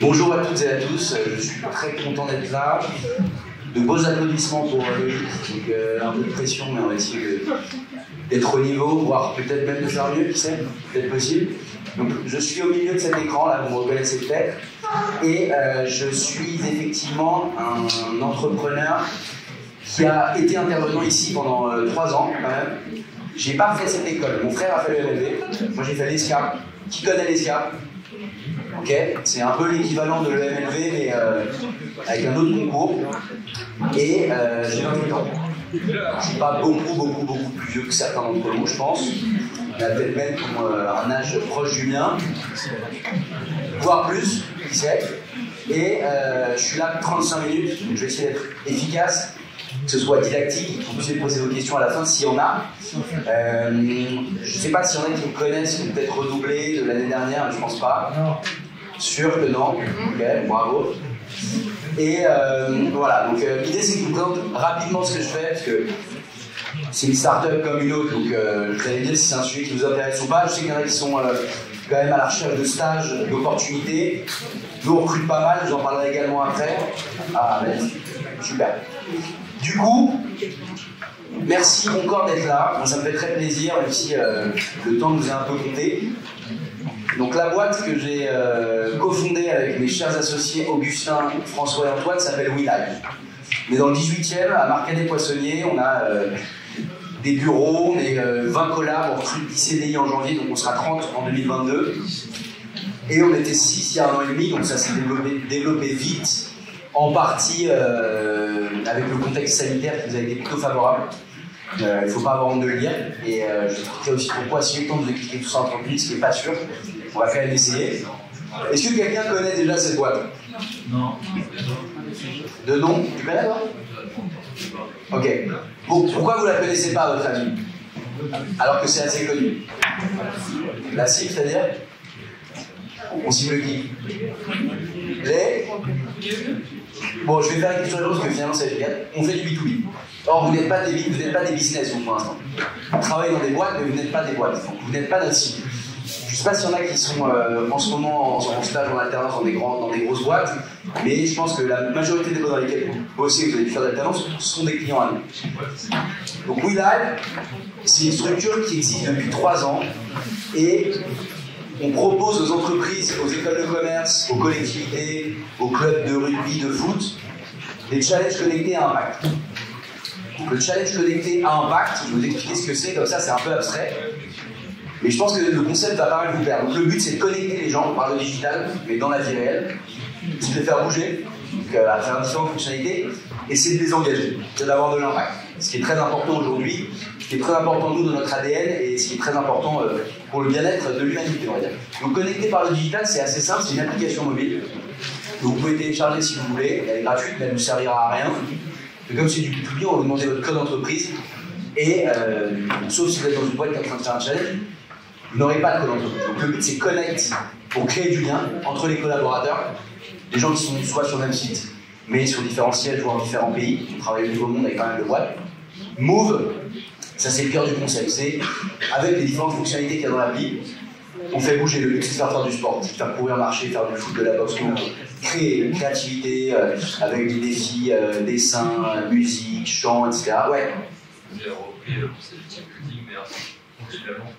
Bonjour à toutes et à tous, je suis très content d'être là. De beaux applaudissements pour Loïc, donc un peu de pression, mais on va essayer d'être au niveau, voire peut-être même de faire mieux, qui sait, peut-être possible. Donc je suis au milieu de cet écran, là, vous me reconnaissez peut-être, et je suis effectivement un entrepreneur qui a été intervenant ici pendant 3 ans, quand même. J'ai pas fait cette école, mon frère a fait le MLV, moi j'ai fait l'ESCAP. Qui connaît l'ESCAP? Ok, c'est un peu l'équivalent de l'EMLV, mais avec un autre concours. Et j'ai 28 ans. Je suis pas beaucoup plus vieux que certains d'entre vous, je pense. On a peut-être même un âge proche du mien, voire plus, qui sait. Et je suis là 35 minutes, donc je vais essayer d'être efficace, que ce soit didactique, que vous puissiez poser vos questions à la fin s'il y en a. Je ne sais pas s'il y en a qui me connaissent, qui ont peut-être redoublé de l'année dernière, mais je pense pas. Sûr que non. Ok, bravo. Et voilà, donc l'idée c'est que je vous présente rapidement ce que je fais, parce que c'est une start-up comme une autre, donc vous allez me dire si c'est un sujet qui vous intéresse ou pas. Je sais qu'il y en a qui sont quand même à la recherche de stages, d'opportunités. Nous on recrute pas mal, je vous en parlerai également après. Ah, super. Du coup, merci encore d'être là. Moi, ça me fait très plaisir, même si le temps nous est un peu compté. Donc la boîte que j'ai cofondée avec mes chers associés Augustin, François et Antoine s'appelle WeLive. On est dans le 18e, à Marcadet-Poissonnier. On a des bureaux, on est 20 collabs, on recrute 10 CDI en janvier, donc on sera 30 en 2022. Et on était 6 il y a 1 an et demi, donc ça s'est développé vite, en partie avec le contexte sanitaire qui nous a été plutôt favorable. Il ne faut pas avoir honte de le dire. Et je t'expliquerai aussi pourquoi, si j'ai le temps de vous expliquer tout ça en 30 minutes, ce qui n'est pas sûr. On va quand même essayer. Est-ce que quelqu'un connaît déjà cette boîte? Non. De nom? Tu connais toi? Ok. Bon, pourquoi vous ne la connaissez pas à votre avis? Alors que c'est assez connu. La cible, c'est-à-dire? On cible qui? Les? Bon, je vais faire une question parce que finalement c'est efficace. On fait du B2B. Or, vous n'êtes pas des business, vous, pour l'instant. Vous travaillez dans des boîtes, mais vous n'êtes pas des boîtes. Donc, vous n'êtes pas notre cible. Je ne sais pas s'il y en a qui sont en ce moment en stage, en alternance dans des grosses boîtes, mais je pense que la majorité des boîtes dans lesquelles vous bossez, vous avez dû faire d'alternance, sont des clients à nous. Donc, WeLive, c'est une structure qui existe depuis 3 ans et on propose aux entreprises, aux écoles de commerce, aux collectivités, aux clubs de rugby, de foot, des challenges connectés à impact. Donc le challenge connecté à impact, je vais vous expliquer ce que c'est, comme ça c'est un peu abstrait, mais je pense que le concept va pas mal vous plaire. Donc le but c'est de connecter les gens par le digital, mais dans la vie réelle, c'est de les faire bouger, donc, à travers différentes fonctionnalités, et c'est de les engager, c'est d'avoir de l'impact. Ce qui est très important aujourd'hui, ce qui est très important nous dans notre ADN, et ce qui est très important pour le bien-être de l'humanité, on va dire. Donc connecter par le digital, c'est assez simple, c'est une application mobile que vous pouvez télécharger si vous voulez, elle est gratuite, mais elle ne vous servira à rien. Et comme c'est du B2B, on va vous demander votre code d'entreprise, et sauf si vous êtes dans une boîte qui est en train de faire un challenge, vous n'aurez pas de code d'entreprise. Donc le but c'est connect pour créer du lien entre les collaborateurs, les gens qui sont soit sur le même site, mais sur différents sièges ou en différents pays. On travaille au niveau monde avec pas mal de boîtes. Move, ça c'est le cœur du concept, c'est avec les différentes fonctionnalités qu'il y a dans l'appli, on fait bouger. Le but c'est de faire du sport, c'est de faire courir, marcher, faire du foot, de la boxe, créer une créativité avec des défis, dessin, musique, chant, etc. Ouais. Vous avez repris le concept building, mais continuellement.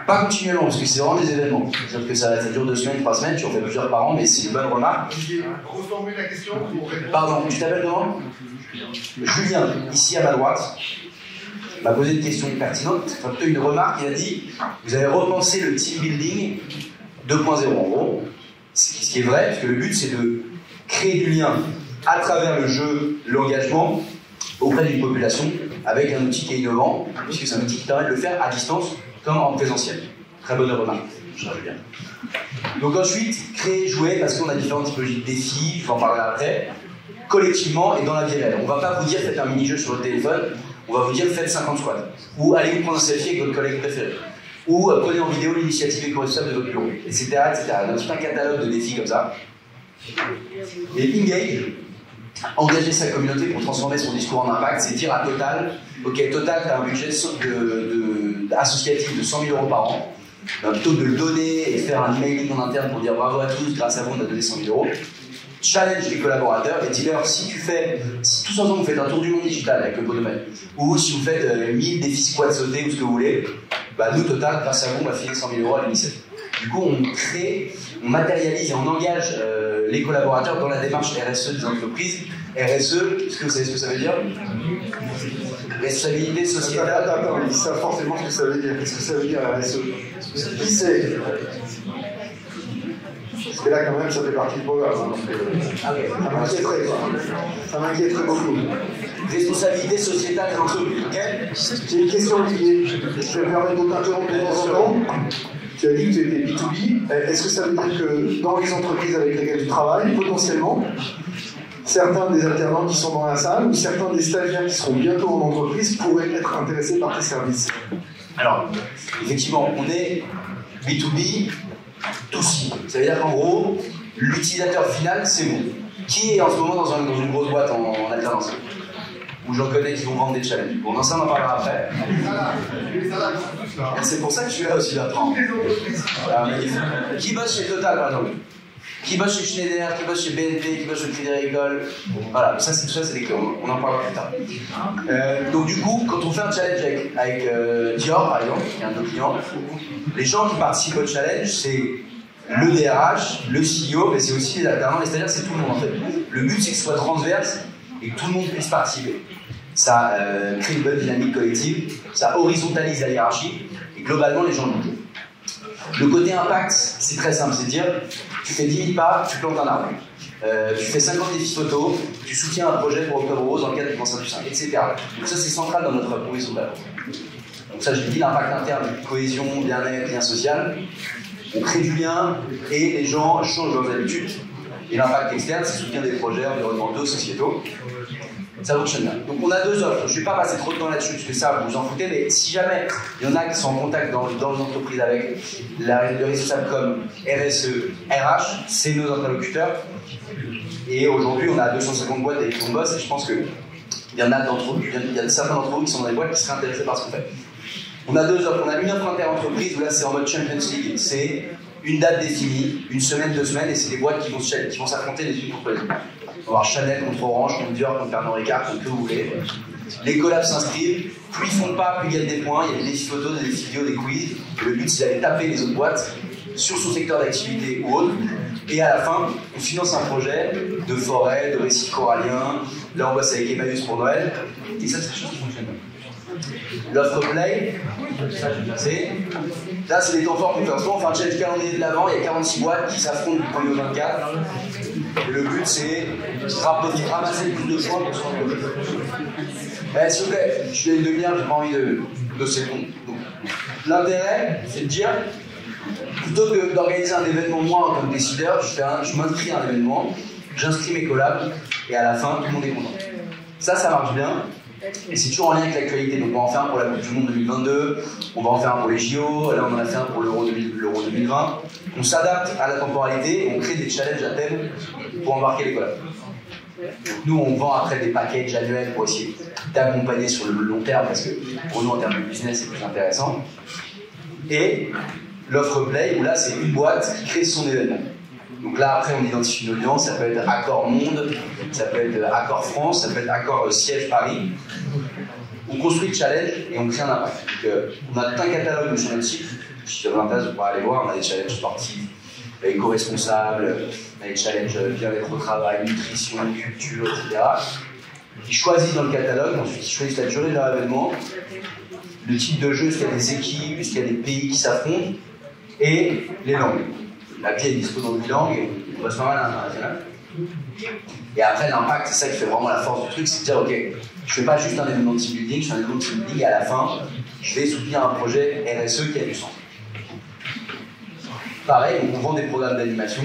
Pas continuellement, parce que c'est vraiment des événements. C'est-à-dire que ça dure 2 semaines, 3 semaines, tu en fais plusieurs par an, mais c'est une bonne remarque. Reformule la question pour répondre. Pardon, tu t'appelles comment? Julien, ici à ma droite, m'a posé une question pertinente, enfin plutôt une remarque. Il a dit, vous avez repensé le team building 2.0. En gros, ce qui est vrai, parce que le but c'est de créer du lien à travers le jeu, l'engagement auprès d'une population avec un outil qui est innovant, puisque c'est un outil qui permet de le faire à distance comme en présentiel. Très bonne remarque, je bien. Donc ensuite, créer, jouer, parce qu'on a différentes typologies de défis, je vais en parler après, collectivement et dans la vie réelle. On ne va pas vous dire faites un mini-jeu sur votre téléphone, on va vous dire faites 50 squats, ou allez vous prendre un selfie avec votre collègue préféré, ou prenez en vidéo l'initiative éco-responsable de votre bureau, etc. etc. On a tout un catalogue de défis comme ça. Et engage, engager sa communauté pour transformer son discours en impact, c'est dire à Total, ok, Total, tu as un budget associatif de 100 000 € par an, plutôt que de le donner et faire un emailing en interne pour dire bravo à tous, grâce à vous on a donné 100 000 €, challenge les collaborateurs et dis-leur si tous ensemble vous faites un tour du monde digital avec le Podomètre, ou si vous faites 1000 défis squats sautés ou ce que vous voulez, bah nous total, grâce à vous, on va filer 100 000 € à l'UNICEF. Du coup, on matérialise et on engage les collaborateurs dans la démarche RSE des entreprises. RSE, est-ce que vous savez ce que ça veut dire? Responsabilité sociétale. Attends, ils savent forcément ce que ça veut dire. Qu'est-ce que ça veut dire RSE? Qui sait? Parce que là, quand même, ça fait partie du programme. Hein, donc, ça m'inquiéterait, quoi. Ça m'inquiéterait beaucoup. Responsabilité sociétale des entreprises, ok? J'ai une question, Olivier. Je vais me permettre de t'interrompre de temps en temps. Tu as dit que tu étais B2B. Est-ce que ça veut dire que dans les entreprises avec lesquelles tu travailles, potentiellement, certains des alternants qui sont dans la salle ou certains des stagiaires qui seront bientôt en entreprise pourraient être intéressés par tes services? Alors, effectivement, on est B2B, tous. Ça veut dire qu'en gros, l'utilisateur final, c'est vous. Qui est en ce moment dans une grosse boîte en alternance? Où j'en connais qui vont vendre des challenges. Bon, dans ça, on en parlera après. C'est pour ça que je suis là aussi, d'apprendre. Qui bosse chez Total, par exemple? Qui bosse chez Schneider, qui bosse chez BNP, qui bosse chez Crédit Agricole. Voilà, ça c'est des clients, on en parlera plus tard. Donc du coup, quand on fait un challenge avec Dior, par exemple, qui est un de nos clients, les gens qui participent au challenge, c'est le DRH, le CEO, mais c'est aussi les alternants, c'est-à-dire c'est tout le monde en fait. Le but c'est que ce soit transverse et que tout le monde puisse participer. Ça crée une bonne dynamique collective, ça horizontalise la hiérarchie, et globalement les gens le jouent. Le côté impact, c'est très simple, c'est de dire, tu fais 10 000 pas, tu plantes un arbre. Tu fais 50 défis photos, tu soutiens un projet pour Octobre Rose dans le cadre du Cancer du sein, etc. Donc ça c'est central dans notre proposition de valeur. Donc ça je l'ai dit, l'impact interne, cohésion, bien-être, lien social, on crée du lien et les gens changent leurs habitudes. Et l'impact externe, c'est soutien des projets environnementaux, sociétaux. Ça fonctionne bien. Donc on a deux offres. Je ne vais pas passer trop de temps là-dessus, parce que ça, vous vous en foutez, mais si jamais il y en a qui sont en contact dans les entreprises avec le responsable comme RSE, RH, c'est nos interlocuteurs. Et aujourd'hui, on a 250 boîtes avec qui on bosse, et je pense qu'il y en a certains d'entre vous qui sont dans des boîtes qui seraient intéressés par ce qu'on fait. On a deux offres. On a une offre inter-entreprise, où là c'est en mode Champions League. C'est une date définie, une semaine, 2 semaines, et c'est des boîtes qui vont s'affronter les unes contre les autres. On va avoir Chanel contre Orange, contre Dior, contre Pernod Ricard, contre que vous voulez. Les collabs s'inscrivent, plus ils font pas, plus ils gagnent des points, il y a des défis photos, des défis vidéo, des quiz. Et le but c'est d'aller taper les autres boîtes sur son secteur d'activité ou autre. Et à la fin, on finance un projet de forêt, de récifs coralliens. Là on bosse avec Emmaüs pour Noël. Et ça c'est quelque chose qui fonctionne bien. L'offre Play, ça j'ai passé. Là c'est des temps forts qu'on fait en ce moment, on fait un challenge calendrier de l'avant, il y a 46 boîtes qui s'affrontent du 1er au 24. Et le but c'est de ramasser le plus de points pour se rendre au jeu. S'il vous plaît, je suis à une demi-heure, j'ai pas envie de secondes. L'intérêt, c'est de dire, plutôt que d'organiser un événement moi en tant que décideur, je m'inscris à un événement, j'inscris mes collabs, et à la fin, tout le monde est content. Ça marche bien. Et c'est toujours en lien avec l'actualité. Donc on va en faire un pour la Coupe du Monde 2022, on va en faire un pour les JO, là on en a fait un pour l'Euro 2020. On s'adapte à la temporalité et on crée des challenges à thème pour embarquer les collabs. Nous on vend après des packages annuels pour essayer d'accompagner sur le long terme parce que pour nous en termes de business c'est plus intéressant. Et l'offre Play où là c'est une boîte qui crée son événement. Donc là, après, on identifie une audience, ça peut être Accor Monde, ça peut être Accor France, ça peut être Accor Siège Paris. On construit le challenge et on crée un impact. Donc, on a tout un catalogue sur notre site. Si vous avez l'intérêt, vous pourrez aller voir. On a des challenges sportifs, éco-responsables, on a des challenges bien-être au travail, nutrition, culture, etc. Ils choisissent dans le catalogue, ensuite ils choisissent la durée de leur événement, le type de jeu, est-ce qu'il y a des équipes, est-ce qu'il y a des pays qui s'affrontent, et les langues. L'appli est dispo dans 8 langues, et on bosse pas mal à l'international. Et après, l'impact, c'est ça qui fait vraiment la force du truc, c'est de dire, ok, je fais pas juste un événement de team building, je fais un événement de team building, et à la fin, je vais soutenir un projet RSE qui a du sens. Pareil, on vend des programmes d'animation,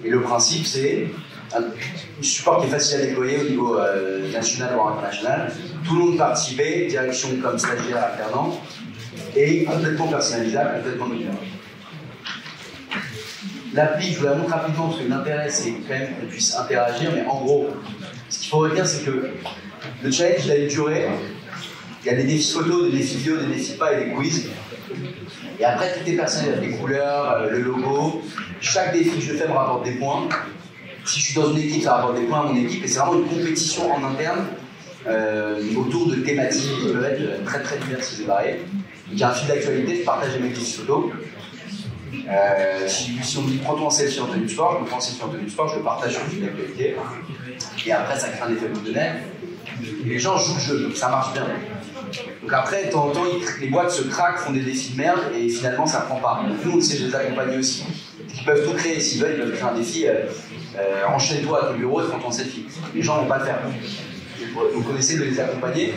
et le principe, c'est un support qui est facile à déployer au niveau national ou international. Tout le monde participait, direction comme stagiaire, alternant, et complètement personnalisable, complètement modular. L'appli, je vous la montre rapidement parce que l'intérêt c'est quand même qu'on puisse interagir, mais en gros, ce qu'il faut retenir c'est que le challenge il a une durée, il y a des défis photos, des défis vidéo, des défis pas et des quiz. Et après, tout est personnel, les couleurs, le logo. Chaque défi que je fais me rapporte des points. Si je suis dans une équipe, ça rapporte des points à mon équipe. Et c'est vraiment une compétition en interne autour de thématiques qui peuvent être très très diverses et variées. Donc il y a un fil d'actualité, je partage mes défis photos. Si on me dit prends-toi en selfie en tenue de sport, je me prends en selfie en tenue de sport, je le partage sur le fil d'actualité. Et après, ça crée un effet boule de neige. Et les gens jouent le jeu, donc ça marche bien. Donc après, de temps en temps, les boîtes se craquent, font des défis de merde, et finalement, ça prend pas. Donc nous, on essaie de les accompagner aussi. Ils peuvent tout créer, s'ils veulent, ils peuvent créer un défi. Enchaîne-toi à ton bureau et prends ton selfie. Les gens vont pas le faire. Donc on essaie de les accompagner.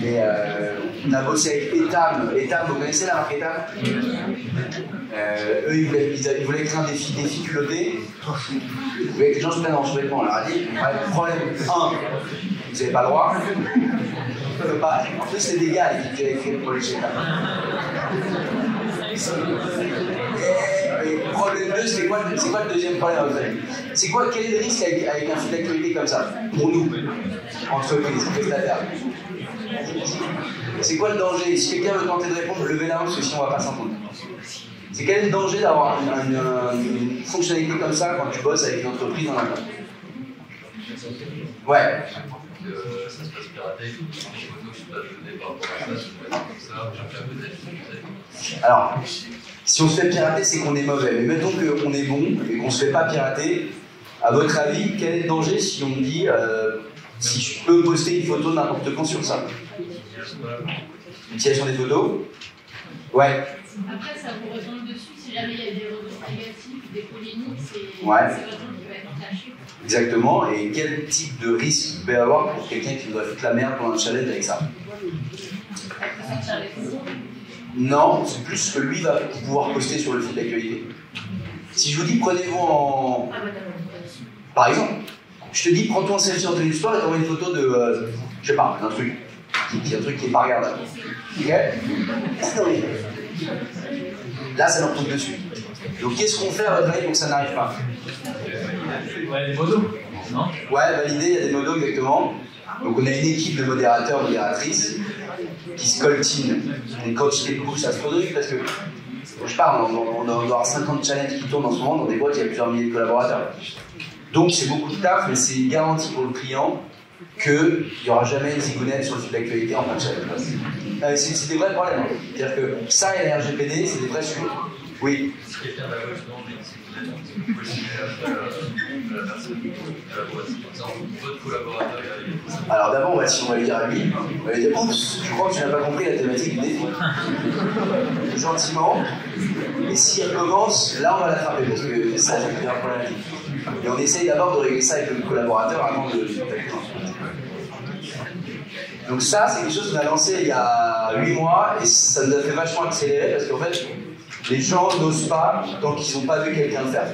Mais on a bossé avec Etam. Etam, vous connaissez la marque Etam? Eux, ils voulaient créer un défi culotté. Ils voulaient que les gens se prennent en sous-vêtements. On leur a dit, problème 1, vous n'avez pas le droit. En plus, c'est des gars qui avaient créé le projet chez Etam. Et problème 2, c'est quoi le deuxième problème à vous avez? C'est quoi, quel est le risque avec un fil d'actualité comme ça, pour nous, entreprises, prestataires? C'est quoi le danger? Si quelqu'un veut tenter de répondre, levez la main parce que sinon on va pas s'entendre. C'est quel est le danger d'avoir une fonctionnalité comme ça quand tu bosses avec une entreprise en interne? Ouais. Ça se passe piraté, les photos qui sont pas données par rapport à ça, je peux comme ça, chacun peut-être. Alors, si on se fait pirater, c'est qu'on est mauvais. Mais mettons qu'on est bon et qu'on se fait pas pirater, à votre avis, quel est le danger si on me dit si je peux poster une photo n'importe quand sur ça? Utilisation des photos? Ouais. Après, ça vous retombe dessus si jamais il y a des retours négatifs, des polémiques, c'est ouais. Votre nom qui va être caché. Exactement. Et quel type de risque il peut y avoir pour quelqu'un qui doit foutre la merde pour un challenge avec ça? Sortir les photos. Non, c'est plus ce que lui va pouvoir poster sur le fil d'actualité. Si je vous dis prenez-vous en... Par exemple, je te dis prends-toi en selfie en tenue de sport et t'envoies une photo de... je sais pas, d'un truc. Un truc qui est pas regardable. Ok? Là, ça leur tombe dessus. Donc qu'est-ce qu'on fait à votre avis pour que ça n'arrive pas? Ouais, des modos, non? Ouais, validé, il y a des modos exactement. Donc on a une équipe de modérateurs, modératrices qui se coltinent. Et quand je les pousse à ce produit, parce que je sais pas, on doit avoir 50 challenges qui tournent en ce moment dans des boîtes, il y a plusieurs milliers de collaborateurs. Donc c'est beaucoup de taf, mais c'est garanti pour le client qu'il n'y aura jamais une zigounette sur le fil d'actualité en fin de challenge. C'est des vrais problèmes. C'est-à-dire que ça et la RGPD, c'est des vrais sujets. Oui. Si quelqu'un va demander si vous pouvez signer la personne de la boîte, comme ça, votre collaborateur est. Alors d'abord, on va lui dire à lui, on va lui dire oups, je crois que tu n'as pas compris la thématique du défi. Gentiment. Et s'il recommence, là on va l'attraper parce que ça, ça devient problématique. Et on essaye d'abord de régler ça avec le collaborateur avant de contacter. Donc ça, c'est quelque chose qu'on a lancé il y a 8 mois et ça nous a fait vachement accélérer parce qu'en fait, les gens n'osent pas tant qu'ils n'ont pas vu quelqu'un le faire.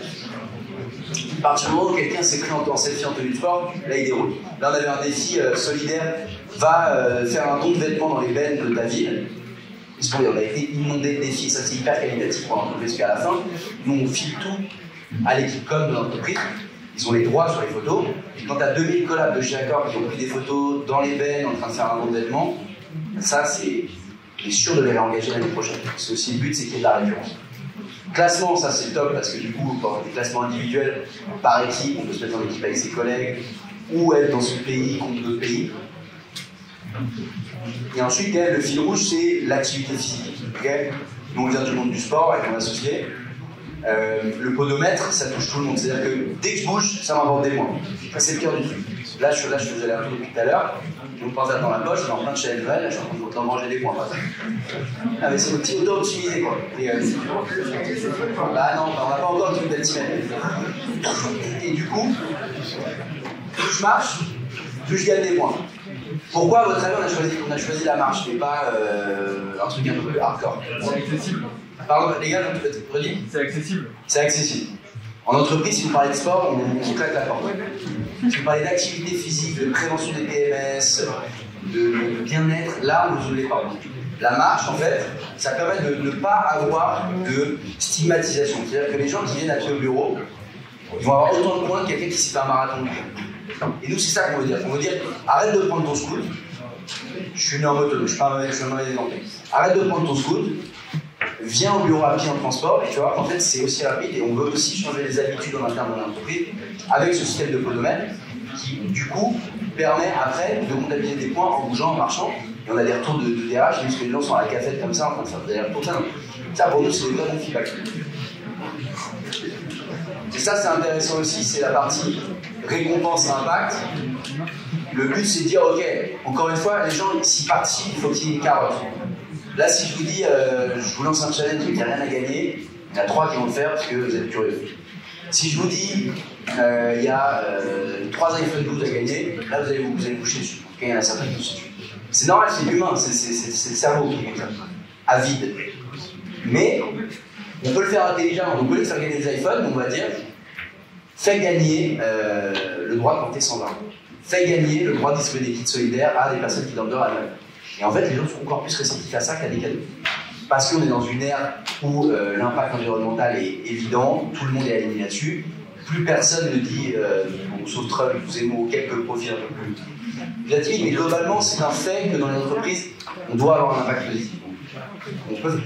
À partir du moment où quelqu'un s'est pris en selfie en tenue de sport, là il déroule. Là on avait un défi solidaire, va faire un don de vêtements dans les bennes de ta ville. On a été inondé de défis, ça c'est hyper qualitatif pour l'entreprise, parce qu'à la fin, nous on file tout à l'équipe com de l'entreprise. Ils ont les droits sur les photos. Et quand tu as 2000 collabs de chez Accor qui ont pris des photos dans les bennes en train de faire un don de vêtements, ça c'est sûr de les réengager l'année prochaine. Parce que aussi le but c'est qu'il y ait de la référence. Classement, ça c'est top parce que du coup, quand des classements individuels par équipe, on peut se mettre en équipe avec ses collègues ou être dans ce pays contre d'autres pays. Et ensuite, le fil rouge, c'est l'activité physique. Okay, nous, on vient du monde du sport avec mon associé. Le podomètre, ça touche tout le monde. C'est-à-dire que dès que je bouge, ça m'apporte des points. C'est le cœur du truc. Là, je faisais la tour depuis tout à l'heure. Je me pense dans la poche, je suis en train de challenge, là, je suis en train de manger des points. Ah, mais c'est auto-optimisé, quoi. Bah non, on n'a pas encore le truc d'altimètre. Et du coup, plus je marche, plus je gagne des points. Pourquoi, à votre avis, on a choisi la marche et pas un truc un peu plus hardcore? C'est accessible. Pardon, les gars, je peux redire? C'est accessible. C'est accessible. En entreprise, si vous parlez de sport, on claque la porte. Si vous parlez d'activité physique, de prévention des PMS, de bien-être, là, on ne vous l'est pas. La marche, en fait, ça permet de ne pas avoir de stigmatisation. C'est-à-dire que les gens qui viennent à pied au bureau, ils vont avoir autant de points que quelqu'un qui s'est fait un marathon. Et nous, c'est ça qu'on veut dire. On veut dire, arrête de prendre ton scoot. Je suis né en moto, je suis pas un mauvais exemple. Arrête de prendre ton scoot. viens au bureau à pied en transport, et tu vois, en fait, c'est aussi rapide, et on veut aussi changer les habitudes en interne dans l'entreprise avec ce système de podomètre qui, du coup, permet après de comptabiliser des points en bougeant, en marchant, et on a des retours de DRH, parce que les gens sont à la cafette comme ça, en train de faire des allers-retours. Ça, pour nous, c'est des vrais bons feedbacks. Et ça, c'est intéressant aussi, c'est la partie récompense à impact. Le but, c'est de dire, ok, encore une fois, les gens, s'ils participent, il faut qu'il y ait une carotte. Là, si je vous dis, je vous lance un challenge et qu'il n'y a rien à gagner, il y en a 3 qui vont le faire parce que vous êtes curieux. Si je vous dis, il y a 3 iPhone 12 à gagner, là, vous allez vous coucher dessus. Okay, il y en a certains qui couchent dessus. C'est normal, c'est humain, c'est le cerveau qui est comme ça, avide. Mais, on peut le faire intelligemment. Donc, au lieu de faire gagner des iPhones, on va dire, fais gagner le droit de porter 120. Fais gagner le droit de distribuer des kits solidaires à des personnes qui dorment dehors à Noël. Et en fait, les gens sont encore plus réceptifs à ça qu'à des cadeaux. Parce qu'on est dans une ère où l'impact environnemental est évident, tout le monde est aligné là-dessus. Plus personne ne dit, sauf Trump, Zemmour, quelques profils un peu plus latines, mais globalement, c'est un fait que dans les entreprises, on doit avoir un impact positif.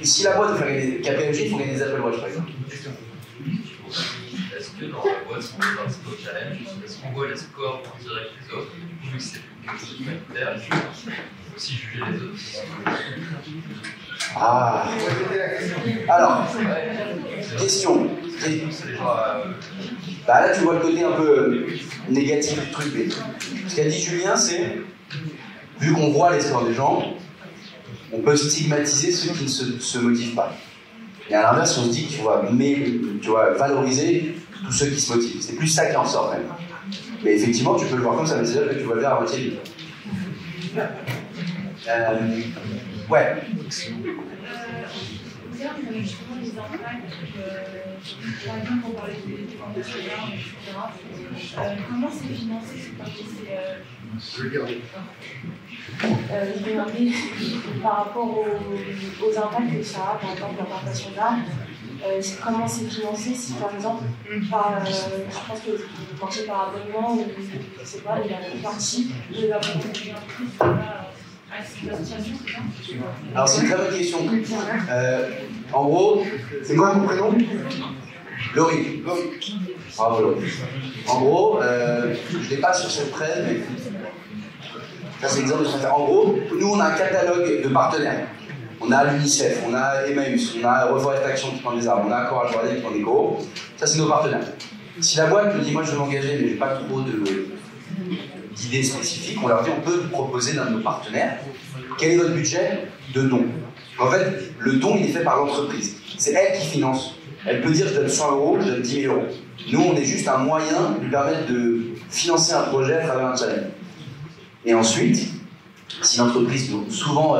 Si la boîte veut faire gagner des KPMG, il faut gagner des Apple Watch, par exemple. Est-ce que dans la boîte, on peut participer au challenge? Est-ce qu'on voit les scores en direct des autres? Vu que c'est quelque chose humanitaire, il faut aussi juger les autres. Ah. Alors, question. Bah là, tu vois le côté un peu négatif du truc. Mais ce qu'a dit Julien, c'est, vu qu'on voit les scores des gens, on peut stigmatiser ceux qui ne se motivent pas. Et à l'inverse, on se dit qu'il faut valoriser tous ceux qui se motivent. C'est plus ça qui en sort, quand même. Mais effectivement, tu peux le voir comme ça, mais c'est-à-dire que tu vas le faire à moitié libre. Ouais. Justement, les impacts, par exemple, on parlait des ventes de solaire, etc. Comment c'est financé? Je vais garder. Je vais demander par rapport aux impacts que ça a, par exemple l'implantation d'arbres, comment c'est financé si par exemple, je pense que vous pensez par abonnement ou je ne sais pas, il y a une partie de la entreprise. Alors c'est une très bonne question. En gros, c'est quoi ton prénom? Laurie. Bravo Laurie. En gros, je ne l'ai pas sur cette presse, mais ça c'est l'exemple de ce qu'on fait. En gros, nous on a un catalogue de partenaires. On a l'UNICEF, on a Emmaüs, on a Reforestation qui prend des arbres, on a Coral Jardin qui prend des gros. Ça c'est nos partenaires. Si la boîte me dit moi je veux m'engager mais j'ai pas trop d'idées spécifiques, on leur dit on peut vous proposer d'un de nos partenaires. Quel est votre budget de don? En fait, le don il est fait par l'entreprise. C'est elle qui finance. Elle peut dire je donne 100 €, je donne 10 000 €. Nous on est juste un moyen de lui permettre de financer un projet à travers un challenge. Et ensuite, si l'entreprise, souvent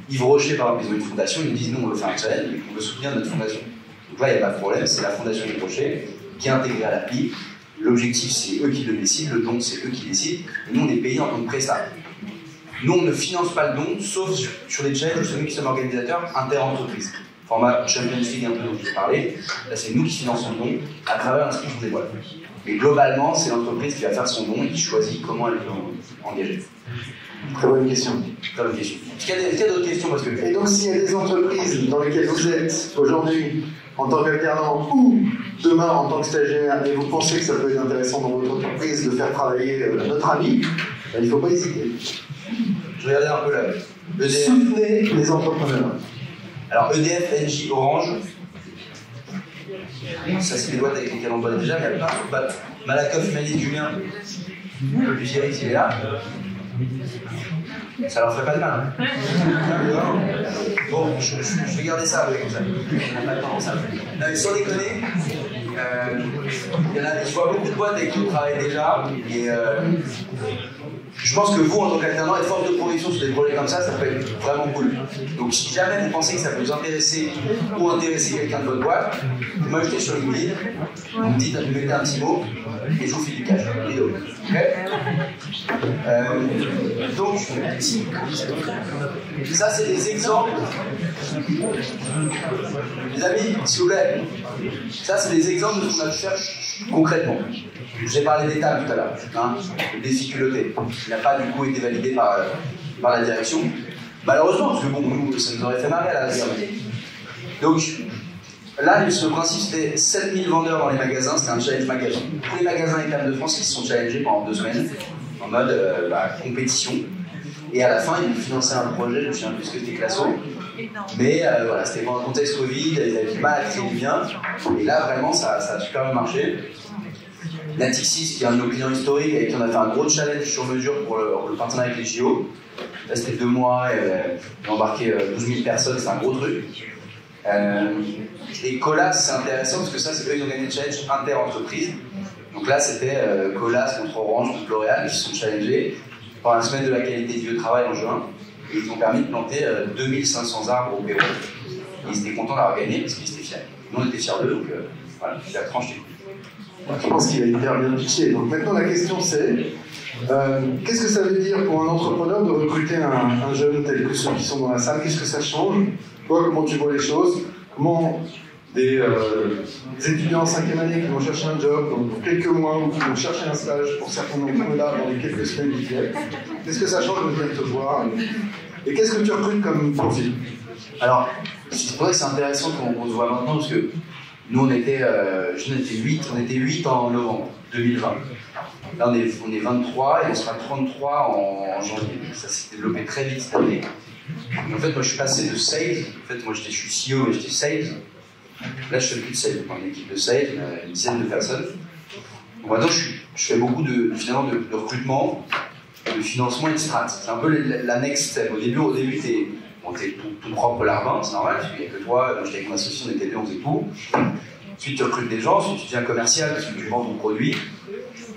Yves Rocher par exemple, ils ont une fondation, ils nous disent nous on veut faire un challenge, mais on veut soutenir notre fondation. Donc là il n'y a pas de problème, c'est la fondation Yves Rocher qui est intégrée à l'appli. L'objectif, c'est eux qui le décident, le don, c'est eux qui décident, et nous, on est payés en tant que prestat. Nous, on ne finance pas le don, sauf sur les challenges, c'est nous qui sommes organisateurs inter-entreprises. Format Champions League, un peu dont je vais parler. Là, c'est nous qui finançons le don à travers l'inscription des boîtes. Mais globalement, c'est l'entreprise qui va faire son don et qui choisit comment elle veut engager. Très bonne question. Très bonne question. Est-ce qu'il y a d'autres questions parce que... Et donc, s'il y a des entreprises dans lesquelles vous êtes aujourd'hui, en tant qu'alternant ou demain en tant que stagiaire, et vous pensez que ça peut être intéressant dans votre entreprise de faire travailler notre ami, il ne faut pas hésiter. Je regardais un peu là. EDF. Soutenez les entrepreneurs. Alors EDF, Engie, Orange. Ça, c'est des boîtes avec lesquelles on boit déjà, mais il y a plein d'autres. Malakoff, Mali, Julien. Le Vigeris, il est là. Ça leur ferait pas de mal. Hein. Bon, je vais garder ça avec comme ça. On n'a pas le temps, ça. Non, mais sans déconner, je vois beaucoup de boîtes avec qui on travaille déjà. Et je pense que vous, en tant qu'alternant, être force de progression sur des projets comme ça peut être vraiment cool. Donc si jamais vous pensez que ça peut vous intéresser ou intéresser quelqu'un de votre boîte, vous m'ajoutez sur LinkedIn, vous me dites, vous mettez un petit mot, et je vous file du cash. Ok? Donc, ça c'est des exemples. Les amis, s'il vous plaît, ça c'est des exemples de ce qu'on cherche concrètement. Je vous ai parlé d'étapes tout à l'heure, hein, le défi culotté. Il n'a pas du coup été validé par la direction. Malheureusement, parce que bon, nous, ça nous aurait fait marrer à la rigueur. Donc là, le principe c'était 7000 vendeurs dans les magasins, c'était un challenge magasin. Tous les magasins étables de France qui se sont challengés pendant 2 semaines, en mode compétition. Et à la fin, ils finançaient un projet, je me souviens plus ce que c'était que l'assaut. Mais voilà, c'était dans le contexte Covid, ils avaient du mal à créer du lien. Et là, vraiment, ça a super bien marché. Natixis, qui est un de nos clients historiques, avec qui on a fait un gros challenge sur mesure pour le partenariat avec les JO. Là, c'était 2 mois, on a embarqué 12 000 personnes, c'est un gros truc. Et Colas, c'est intéressant parce que ça, c'est eux, ils ont gagné le challenge inter-entreprise. Donc là, c'était Colas contre Orange, contre L'Oréal, qui se sont challengés pendant la semaine de la qualité du lieu de travail en juin. Et ils ont permis de planter 2500 arbres au Pérou. Et ils étaient contents d'avoir gagné parce qu'ils étaient fiers. Nous, on était fiers d'eux, donc voilà, la tranche des coups. Je pense qu'il a hyper bien pitché. Donc maintenant, la question c'est qu'est-ce que ça veut dire pour un entrepreneur de recruter un jeune tel que ceux qui sont dans la salle? Qu'est-ce que ça change? Toi, comment tu vois les choses? Comment des étudiants en 5e année qui vont chercher un job dans quelques mois ou qui vont chercher un stage pour certains d'entre eux là dans les quelques semaines qui viennent, qu'est-ce que ça change de venir te voir? Et qu'est-ce que tu recrutes comme profil? Alors, c'est pour ça que c'est intéressant qu'on se voit maintenant parce que nous, on était 8 en novembre 2020. Là, on est 23 et on sera 33 en janvier. Ça s'est développé très vite cette année. Et en fait, moi, je suis passé de sales. En fait, moi, je suis CEO, mais j'étais sales. Là, je fais plus de sales. On a une équipe de sales, une dizaine de personnes. Donc maintenant, je fais beaucoup de recrutement, de financement et de strat. C'est un peu la next step. Au début, t'es tout propre larbin, c'est normal, parce qu'il n'y a que toi. J'étais avec mon associé, on était deux, on faisait tout. Ensuite, tu recrutes des gens, ensuite tu deviens commercial, parce que tu vends ton produit.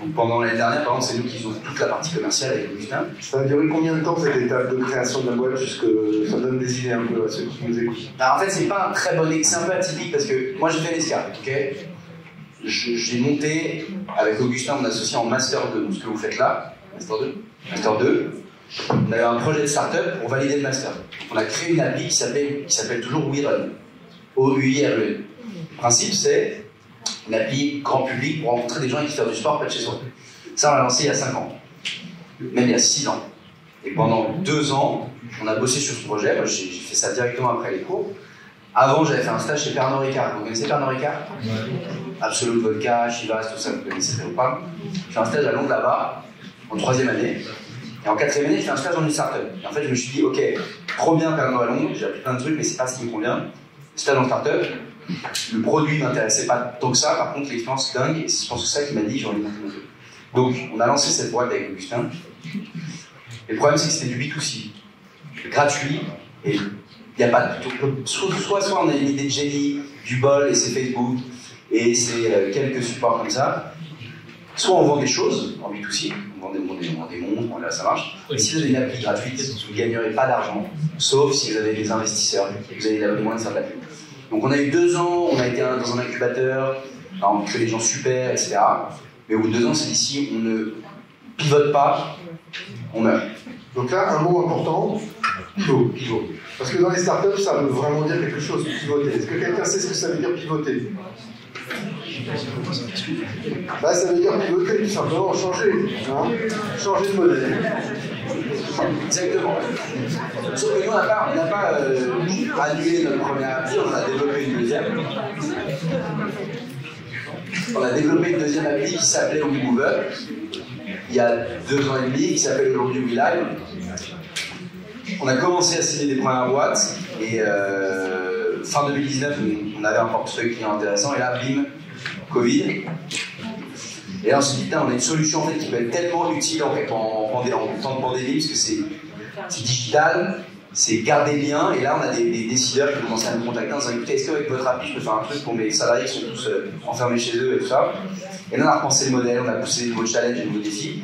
Donc pendant l'année dernière, par exemple, c'est nous qui faisons toute la partie commerciale avec Augustin. Ça a duré combien de temps cette étape de création de la boîte, jusque ça donne des idées un peu à ceux qui nous écoutent? Alors, en fait, c'est pas un très bon c'est un peu atypique parce que moi j'ai fait l'escarpe, ok? J'ai monté avec Augustin, mon associé, en Master 2, donc ce que vous faites là, Master 2. On avait un projet de start-up pour valider le Master. On a créé une appli qui s'appelle toujours WeRun. O-U-I-R-E-N. Le principe, c'est une appli grand public pour rencontrer des gens qui font du sport près de chez soi. Ça, on l'a lancé il y a 5 ans. Même il y a 6 ans. Et pendant 2 ans, on a bossé sur ce projet. Moi, j'ai fait ça directement après les cours. Avant, j'avais fait un stage chez Pernod Ricard. Vous connaissez Pernod Ricard? Absolut Vodka, Chivas, tout ça, vous connaissez ou pas? J'ai fait un stage à Londres là-bas, en 3e année. Et en 4e année, j'ai fait un stage dans une start-up. Et en fait, je me suis dit, ok, trop bien Pernod à Londres, j'ai appris plein de trucs, mais c'est pas ce qui me convient. Stage en start-up, le produit m'intéressait pas tant que ça, par contre, l'expérience c'est dingue, et je pense que c'est ça qui m'a dit, j'ai envie de monter mon truc. Donc, on a lancé cette boîte avec Augustin. Et le problème, c'est que c'était du B2C, gratuit, et il n'y a pas de. Soit on a une idée de génie, du bol, et c'est Facebook, et c'est quelques supports comme ça. Soit on vend des choses en B2C, on vend des montres, là ça marche. Et si vous avez une appli gratuite, vous ne gagnerez pas d'argent, sauf si vous avez des investisseurs, vous avez les moyens de faire de la pub. Donc on a eu 2 ans, on a été dans un incubateur, on crée des gens super, etc. Mais au bout de 2 ans, c'est ici, on ne pivote pas, on meurt. Donc là, un mot important, pivot. Parce que dans les startups, ça veut vraiment dire quelque chose, pivoter. Est-ce que quelqu'un sait ce que ça veut dire pivoter? Bah, ça veut dire pivoter, tout simplement, changer de modèle. Exactement. Sauf que nous, on n'a pas annulé notre première appli, on a développé une deuxième. On a développé une deuxième appli qui s'appelait WeMover, il y a 2 ans et demi, qui s'appelle aujourd'hui WeLive. On a commencé à signer des premières boîtes, et fin 2019, on avait un portefeuille client intéressant, et là, bim, Covid. Et là, on s'est dit, on a une solution en fait, qui peut être tellement utile en temps de pandémie, parce que c'est digital, c'est garder le lien. Et là, on a des décideurs qui commencent à nous contacter en disant, écoutez, est-ce qu'avec votre appli, je peux faire un truc pour mes salariés qui sont tous enfermés chez eux et tout ça. Et là, on a repensé le modèle, on a poussé des nouveaux challenges, des nouveaux défis.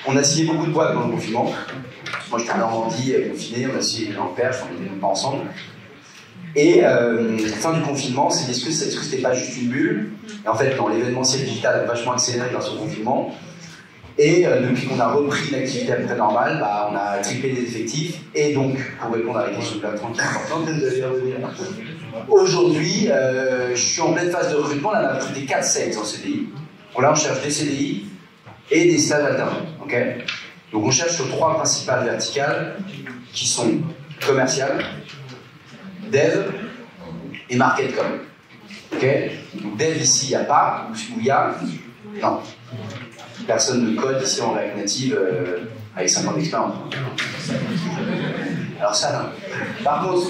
On a signé beaucoup de boîtes pendant le confinement. Moi, j'étais en Normandie, confiné, on a signé en Perche, on n'était même pas ensemble. Et fin du confinement, c'est est-ce que c'était pas juste une bulle? Et en fait, dans l'événementiel digital a vachement accéléré grâce au confinement. Et depuis qu'on a repris l'activité à peu près normale, bah, on a triplé les effectifs. Et donc, pour répondre à la question de Bertrand qui est importante, vous allez y revenir. Aujourd'hui, je suis en pleine phase de recrutement. Là, on a recruté 4 sales en CDI. Bon, là, on cherche des CDI et des stages alternants. Okay, donc, on cherche sur 3 principales verticales qui sont commerciales, dev et market.com. Ok? Donc dev ici, il n'y a pas, ou il y a? Non. Personne ne code ici en React Native avec 5 ans d'expérience. Alors ça, non. Par contre,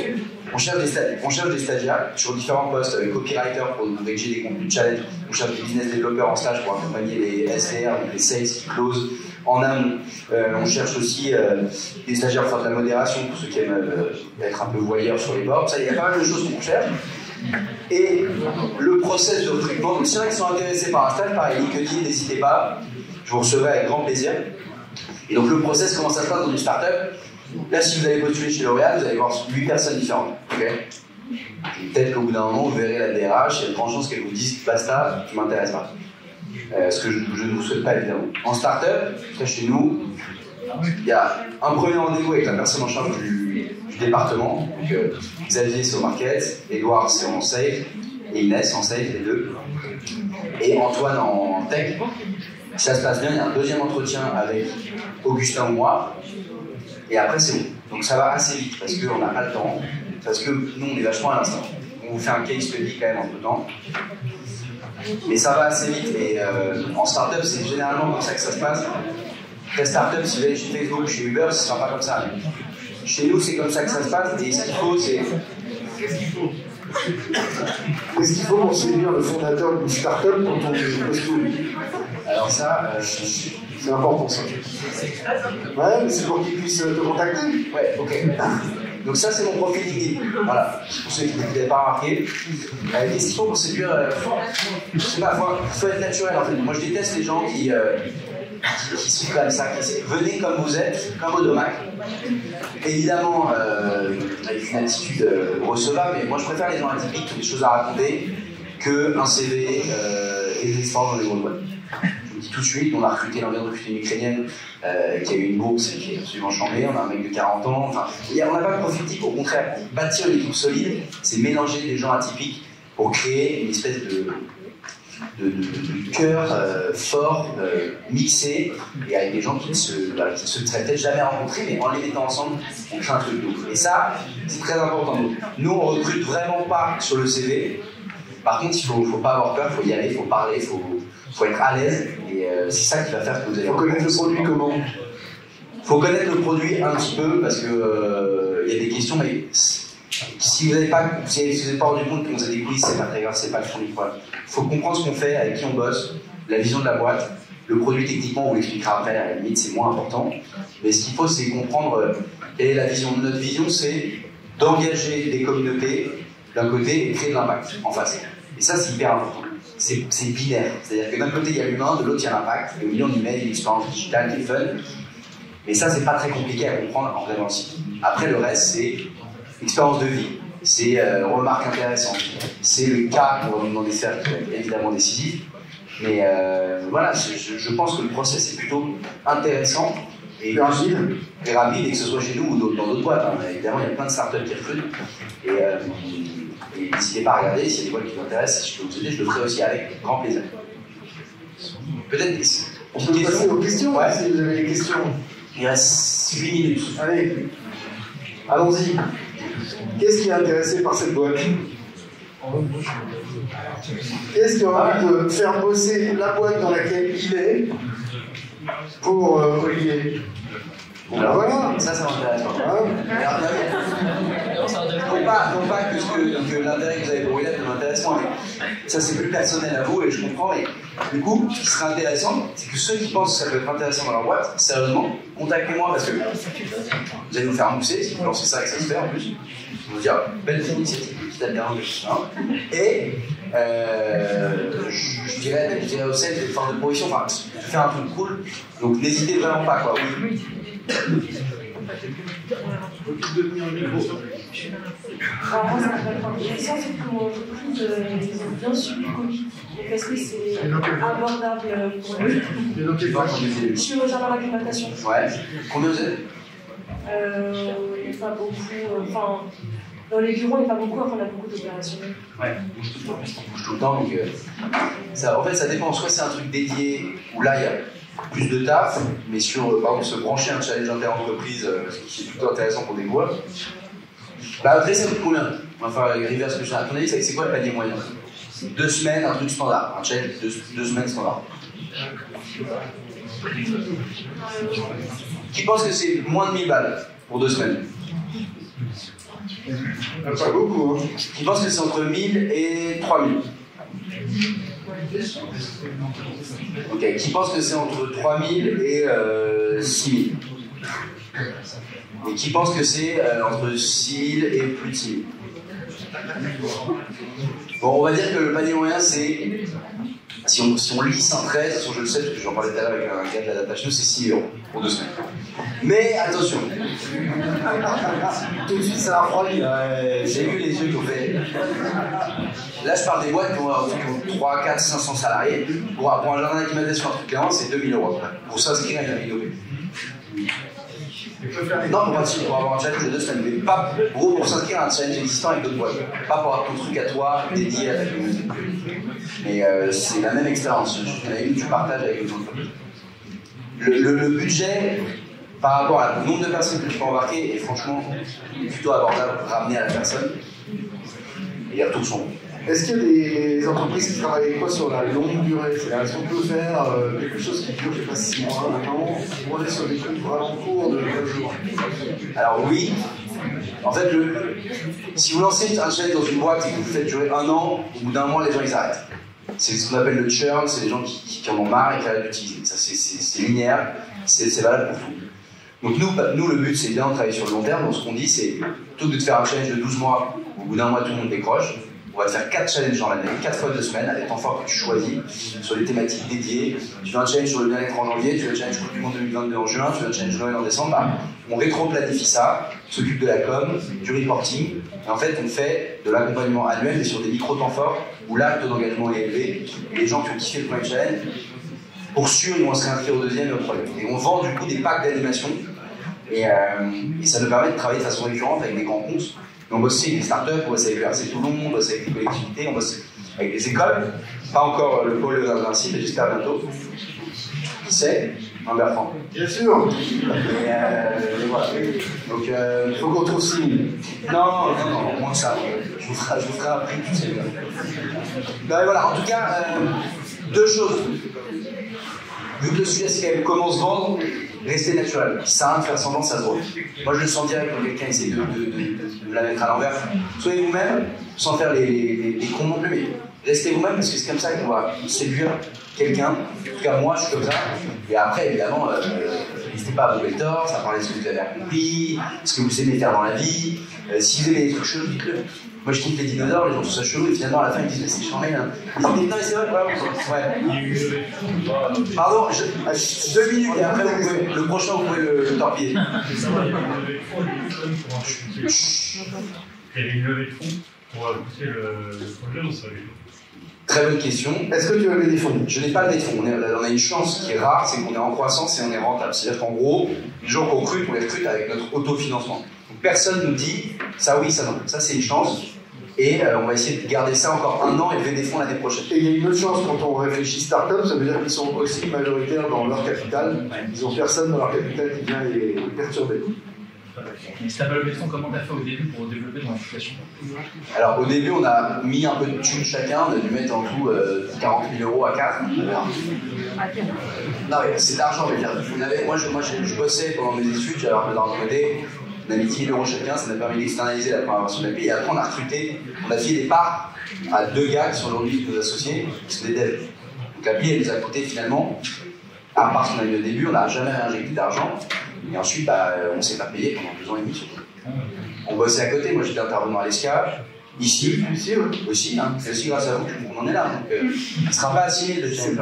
on cherche des stagiaires sur différents postes, avec copywriter pour rédiger des contenus de challenge, on cherche des business développeurs en stage pour accompagner les SDR, les sales qui close en amont. On cherche aussi des stagiaires pour faire de la modération, pour ceux qui aiment être un peu voyeurs sur les bords. Ça, il y a pas mal de choses qu'on cherche. Et le process de recrutement, donc s'il y en a qui sont intéressés par un stage, pareil, LinkedIn, n'hésitez pas, je vous recevrai avec grand plaisir. Et donc le process, comment ça se passe dans une startup? Là, si vous avez postulé chez L'Oréal, vous allez voir 8 personnes différentes. Okay, peut-être qu'au bout d'un moment, vous verrez la DRH, il y a de grandes chances qu'elle vous dise basta, tu m'intéresses pas. Ce que je ne vous souhaite pas évidemment. En startup, chez nous, il y a un premier rendez-vous avec la personne en charge du département. Donc, Xavier, c'est au market, Edouard, c'est en sales, et Inès en sales, les deux. Et Antoine en tech. Si ça se passe bien, il y a un deuxième entretien avec Augustin ou moi. Et après, c'est bon. Donc ça va assez vite parce qu'on n'a pas le temps. Parce que nous, on est vachement à l'instant. On vous fait un case study quand même entre temps. Mais ça va assez vite. Et en startup, c'est généralement comme ça que ça se passe. La startup, si vous allez chez Facebook, chez Uber, ce ne sera pas comme ça. Chez nous, c'est comme ça que ça se passe. Et ce qu'il faut, c'est. Qu'est-ce qu'il faut pour séduire le fondateur d'une startup quand on postule? Alors ça, c'est important ça. Ouais, mais c'est pour qu'ils puissent te contacter. Ouais, ok. Donc ça, c'est mon profil LinkedIn. Voilà, pour ceux qui ne l'avaient pas remarqué. Qu'est-ce qu'il faut pour séduire? Je sais pas, faut être naturel en fait. Moi, je déteste les gens qui sont comme ça. Venez comme vous êtes, comme Odomac. Évidemment, avec une attitude recevable, mais moi, je préfère les gens atypiques qui ont des choses à raconter qu'un CV et des expériences dans les grandes boîtes. Tout de suite, on a recruté, on vient de recruter une Ukrainienne qui a eu une bourse et qui est absolument chambée. On a un mec de 40 ans. Enfin, on n'a pas de profil type, au contraire. Bâtir une équipe solide, c'est mélanger des gens atypiques pour créer une espèce de cœur fort, mixé, et avec des gens qui ne se seraient peut-être jamais rencontrés, mais en les mettant ensemble, on crée un truc de ouf. Et ça, c'est très important. Nous, on recrute vraiment pas sur le CV. Par contre, il ne faut pas avoir peur, il faut y aller, il faut parler, il faut être à l'aise, et c'est ça qui va faire que vous allez... Il faut connaître le produit comment? Il faut connaître le produit un petit peu, parce que y a des questions, mais si vous n'avez pas rendu compte qu'on faisait des quiz, c'est pas très grave, c'est pas le fond du problème. Il faut comprendre ce qu'on fait, avec qui on bosse, la vision de la boîte, le produit techniquement, on vous l'expliquera après, à la limite, c'est moins important. Mais ce qu'il faut, c'est comprendre quelle est la vision. Notre vision, c'est d'engager des communautés d'un côté et créer de l'impact en face. Et ça, c'est hyper important. C'est binaire. C'est-à-dire que d'un côté, il y a l'humain, de l'autre, il y a l'impact. Et au milieu, on y met une expérience digitale qui est fun. Mais ça, c'est pas très compliqué à comprendre en regardant le site. Après, le reste, c'est expérience de vie. C'est remarques intéressantes. C'est le cas pour dans des sphères qui vont être évidemment décisif. Mais voilà, je pense que le process est plutôt intéressant et rapide, et que ce soit chez nous ou dans d'autres boîtes. Hein. Évidemment, il y a plein de startups qui recrutent. Et n'hésitez pas à regarder, s'il y a des boîtes qui vous intéressent, si je peux vous aider, je le ferai aussi avec grand plaisir. Peut-être des on peut passer aux questions, ouais. Si vous avez des questions. Il reste 8 minutes. Allez, allons-y. Qu'est-ce qui est intéressé par cette boîte? Qu'est-ce qui a envie de faire bosser la boîte dans laquelle il est pour Olivier? Alors voilà, ça m'intéresse pas. Non pas que l'intérêt que vous avez pour Willem ne m'intéresse moins, mais ça c'est plus personnel à vous et je comprends. Mais du coup, ce qui serait intéressant, c'est que ceux qui pensent que ça peut être intéressant dans leur boîte, sérieusement, contactez-moi parce que vous allez nous faire mousser si vous lancez ça et que ça se fait en plus. Vous dire, belle initiative, petit à petit. Et je dirais au sel des formes de proposition, enfin, faire un truc cool. Donc n'hésitez vraiment pas, quoi. Oui. Alors moi, ça m'appelle pas intéressant, c'est que mon entreprise, ils ont bien suivi le Covid. Est-ce que c'est abordable pour eux? Je suis au jardin d'acclimatation. Ouais. Combien vous êtes? Il n'y a pas beaucoup. Enfin, dans les bureaux, il n'y a pas beaucoup, après on a beaucoup d'opérationnels. Ouais, on bouge tout le temps. Donc, ça, en fait, ça dépend. Soit c'est un truc dédié où là, il y a plus de taf, mais sur, par exemple, se brancher un challenge inter-entreprise, qui est plutôt intéressant pour des boîtes. Bah après, ça coûte combien? On va faire reverse question. À ton avis, c'est quoi le panier moyen? 2 semaines, un truc standard. Un challenge, 2 semaines standard. Qui pense que c'est moins de 1000 balles pour 2 semaines? Pas beaucoup, hein. Qui pense que c'est entre 1000 et 3000? Ok. Qui pense que c'est entre 3000 et 6000? Et qui pense que c'est entre 6000 et plus de 6000? Bon, on va dire que le panier moyen, c'est, si on lisse un 13, je le sais, parce que j'en parlais tout à l'heure avec un gars de la data chez nous, c'est 6 € pour 2 semaines. Mais attention, tout de suite ça a refroidi. J'ai vu les yeux qui ont fait. Là, je parle des boîtes qui ont 3, 4, 500 salariés. Pour un jardin d'acclimatation, un truc clairement, c'est 2000 €. Pour s'inscrire à une vidéo. Non, pour avoir un challenge de 2 semaines, mais pas gros pour s'inscrire à un challenge existant avec d'autres boîtes. Pas pour avoir ton truc à toi dédié à ta communauté. Mais c'est la même expérience. Tu partages avec les entreprises. Le budget par rapport au nombre de personnes que tu peux embarquer est franchement plutôt abordable, ramené à la personne. Et les retours sont bons. Est-ce qu'il y a des entreprises qui travaillent avec toi sur la longue durée? Est-ce qu'on peut faire quelque chose qui dure, je sais pas, 6 mois, 1 an, ou on est sur des trucs vraiment courts de 9 jours? Alors oui, en fait, si vous lancez un challenge dans une boîte et que vous faites durer 1 an, au bout d'1 mois, les gens ils arrêtent. C'est ce qu'on appelle le churn, c'est les gens qui en ont marre et qui arrêtent d'utiliser. Ça, c'est linéaire, c'est valable pour tout. Donc nous, le but, c'est bien de travailler sur le long terme. Donc ce qu'on dit, c'est plutôt que de te faire un challenge de 12 mois, au bout d'1 mois, tout le monde décroche. On va te faire 4 challenges dans l'année, 4 fois 2 semaines, avec temps fort que tu choisis, sur des thématiques dédiées. Tu fais un challenge sur le bien-être en janvier, tu fais un challenge Coupe du Monde 2022 en juin, tu fais un challenge Noël en décembre. Bah, on rétro-planifie ça, on s'occupe de la com, du reporting, et en fait, on fait de l'accompagnement annuel, mais sur des micro-temps forts, où là, le taux d'engagement est élevé. Et les gens qui ont kiffé le premier challenge, pour sûr, ils vont se réinscrire au deuxième et au troisième. Et on vend du coup des packs d'animation, et ça nous permet de travailler de façon récurrente avec des grands comptes. On bosse aussi avec des startups, on bosse avec le RC Toulon, on bosse avec des collectivités, on bosse avec des écoles. Pas encore le pôle de Vinci, mais j'espère bientôt. Qui sait? Un Bertrand. Bien sûr. Et voilà. Donc, il faut qu'on trouve 6000. Non, moins que ça. Je vous ferai après, tu sais bien. Non, mais voilà, en tout cas, 2 choses. Vu que le sujet c'est quand même comment se vendre, restez naturel. Ça sert à rien de faire semblant, ça se voit. Moi je le sens direct quand quelqu'un essaie de la mettre à l'envers. Soyez vous-même, sans faire les cons non plus, mais restez vous-même parce que c'est comme ça qu'on va séduire quelqu'un. En tout cas, moi je suis comme ça. Et après, évidemment, n'hésitez pas à vous le tort, ça parle de ce que vous avez accompli, ce que vous aimez faire dans la vie. Si vous aimez des trucs chelous, dites-le. Moi je kiffe les dinosaures, les gens trouvent ça chelou, et finalement à la fin ils disent mais c'est charmé hein. Ils disent non mais c'est vrai, ouais. Pardon, 2 minutes et après le prochain vous pouvez le torpiller. Il y avait une levée de fonds pour pousser le projet ou ça? Très bonne question. Est-ce que tu as levé des fonds? Je n'ai pas levé de fonds. On a une chance qui est rare, c'est qu'on est en croissance et on est rentable. C'est-à-dire qu'en gros, les gens qu'on recrute, on les recrute avec notre autofinancement. Donc personne ne nous dit ça oui, ça non. Ça c'est une chance. Et on va essayer de garder ça encore 1 an et lever des fonds l'année prochaine. Et il y a une autre chance quand on réfléchit start-up, ça veut dire qu'ils sont aussi majoritaires dans leur capital. Ils n'ont personne dans leur capital qui vient les perturber. Et si tu n'as pas levé de fonds, comment tu as fait au début pour développer ton application? Alors au début on a mis un peu de thunes chacun, on a dû mettre en tout 40 000 € à 4. Non mais c'est de l'argent, moi je bossais pendant mes études, j'avais un peu d'argent de côté. On a mis 10 000 € chacun, ça nous a permis d'externaliser la première version de l'appli. Et après, on a recruté, on a filé des parts à 2 gars qui sont aujourd'hui nos associés, qui sont des devs. Donc l'appli, elle nous a coûté finalement, à part ce qu'on a eu au début, on n'a jamais réinjecté d'argent. Et ensuite, on ne s'est pas payé pendant 2 ans et demi surtout. On bossait à côté, moi j'étais intervenant à l'ESCA, ici, aussi, hein. C'est aussi grâce à vous qu'on en est là. Donc, il ne sera pas à 6 000 de chèque,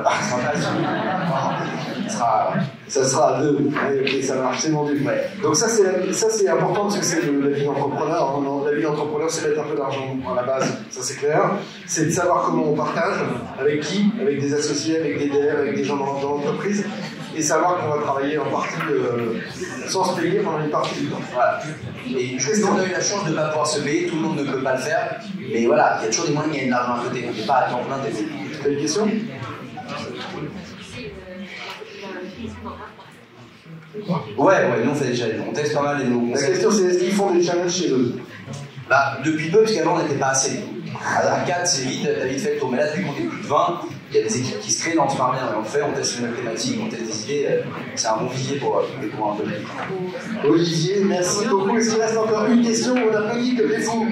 ça sera à 2. Ouais, ok, ça marche, c'est vendu. Ouais. Donc ça c'est important parce que c'est la vie d'entrepreneur. Hein. La vie d'entrepreneur, c'est mettre un peu d'argent à la base, ça c'est clair. C'est de savoir comment on partage, avec qui, avec des associés, avec des devs, avec des gens dans l'entreprise, et savoir qu'on va travailler en partie sans se payer pendant une partie du temps. Voilà. Et on a eu la chance de ne pas pouvoir se payer, tout le monde ne peut pas le faire, mais voilà, il y a toujours des moyens de gagner de l'argent à côté, on n'est pas à temps plein des. T'as une question? Ouais, nous on fait des challenges, on teste pas mal les nouveaux La concepts. question c'est est-ce qu'ils font des challenges chez eux? Bah, depuis peu, parce qu'avant on n'était pas assez. À 4, c'est vite, t'as vite fait le tour. Mais là, dès qu'on est plus de 20, il y a des équipes qui se créent dans ce marmien. Et on fait, on teste les mathématiques, on teste des idées. C'est un bon vivier pour découvrir un peu la vie. Olivier, merci beaucoup. Est-ce qu'il reste encore une question? On applaudit comme des fous.